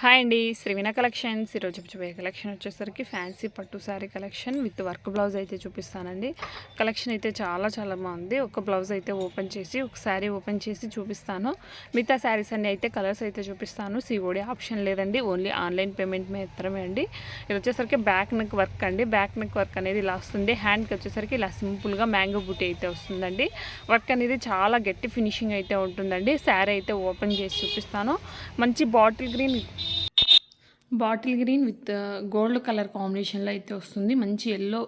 Hi అండి, శ్రీవినా collections. ఈరోజు చూపించబోయే కలెక్షన్ వచ్చేసరికి ఫ్యాన్సీ పట్టు sari collection with work blouse అయితే చూపిస్తానండి. కలెక్షన్ అయితే చాలా బాగుంది. ఒక బ్లౌజ్ అయితే ఓపెన్ చేసి, ఒక శారీ ఓపెన్ చేసి చూపిస్తాను. మిగతా శారీస్ అన్ని అయితే కలర్స్ అయితే చూపిస్తాను. సిఓడి ఆప్షన్ లేదండి, ఓన్లీ ఆన్లైన్ పేమెంట్ మాత్రమే అండి. ఇది వచ్చేసరికి బ్యాక్ నెక్ వర్క్ అండి. బ్యాక్ నెక్ వర్క్ అనేది ఇలా వస్తుంది. హ్యాండ్కి వచ్చేసరికి ఇలా సింపుల్గా మ్యాంగో బూటీ అయితే వస్తుందండి. వర్క్ అనేది చాలా గట్టి ఫినిషింగ్ అయితే ఉంటుందండి. శారీ అయితే ఓపెన్ చేసి చూపిస్తాను. మంచి bottle green with gold colour కాంబినేషన్లో అయితే వస్తుంది. మంచి yellow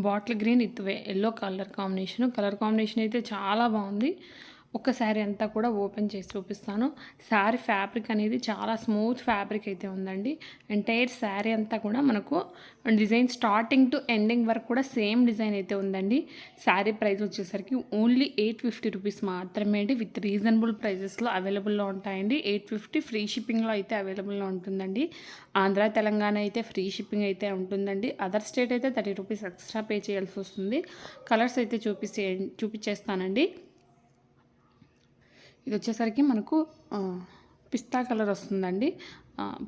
bottle green with yellow colour combination అయితే చాలా బాగుంది. ఒక శారీ అంతా కూడా ఓపెన్ చేసి చూపిస్తాను. శారీ ఫ్యాబ్రిక్ అనేది చాలా స్మూత్ ఫ్యాబ్రిక్ అయితే ఉందండి. ఎంటైర్ శారీ అంతా కూడా మనకు డిజైన్ స్టార్టింగ్ టు ఎండింగ్ వరకు కూడా సేమ్ డిజైన్ అయితే ఉందండి. శారీ ప్రైస్ వచ్చేసరికి ఓన్లీ 850 రూపీస్ మాత్రమే అండి. విత్ రీజనబుల్ ప్రైజెస్లో అవైలబుల్లో ఉంటాయండి. 850 ఫ్రీ షిప్పింగ్లో అయితే అవైలబుల్లో ఉంటుందండి. ఆంధ్ర తెలంగాణ అయితే ఫ్రీ షిప్పింగ్ అయితే ఉంటుందండి. అదర్ స్టేట్ అయితే 30 రూపీస్ ఎక్స్ట్రా పే చేయాల్సి వస్తుంది. కలర్స్ అయితే చూపించేస్తానండి. ఇది వచ్చేసరికి మనకు పిస్తా కలర్ వస్తుందండి.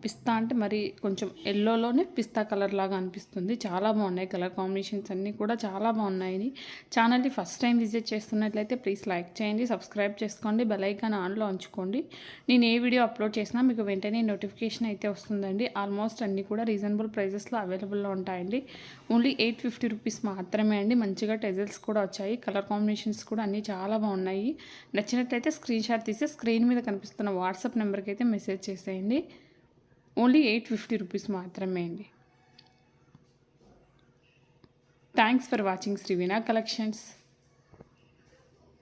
పిస్తా అంటే మరి కొంచెం ఎల్లోలోనే పిస్తా కలర్ లాగా అనిపిస్తుంది. చాలా బాగున్నాయి కలర్ కాంబినేషన్స్ అన్నీ కూడా చాలా బాగున్నాయి. ఛానల్ని ఫస్ట్ టైం విజిట్ చేస్తున్నట్లయితే ప్లీజ్ లైక్ చేయండి, సబ్స్క్రైబ్ చేసుకోండి, బెల్ ఐకాన్ ఆన్లో ఉంచుకోండి. నేను ఏ వీడియో అప్లోడ్ చేసినా మీకు వెంటనే నోటిఫికేషన్ అయితే వస్తుందండి. ఆల్మోస్ట్ అన్నీ కూడా రీజనబుల్ ప్రైజెస్లో అవైలబుల్లో ఉంటాయండి. ఓన్లీ 850 రూపీస్ మాత్రమే అండి. మంచిగా టెజల్స్ కూడా వచ్చాయి. కలర్ కాంబినేషన్స్ కూడా అన్నీ చాలా బాగున్నాయి. నచ్చినట్లయితే స్క్రీన్ షాట్ తీసి స్క్రీన్ మీద కనిపిస్తున్న వాట్సాప్ నెంబర్కి అయితే మెసేజ్ చేసేయండి. ఓన్లీ 850 రూపీస్ మాత్రమే అండి. Thanks for watching Srivina collections.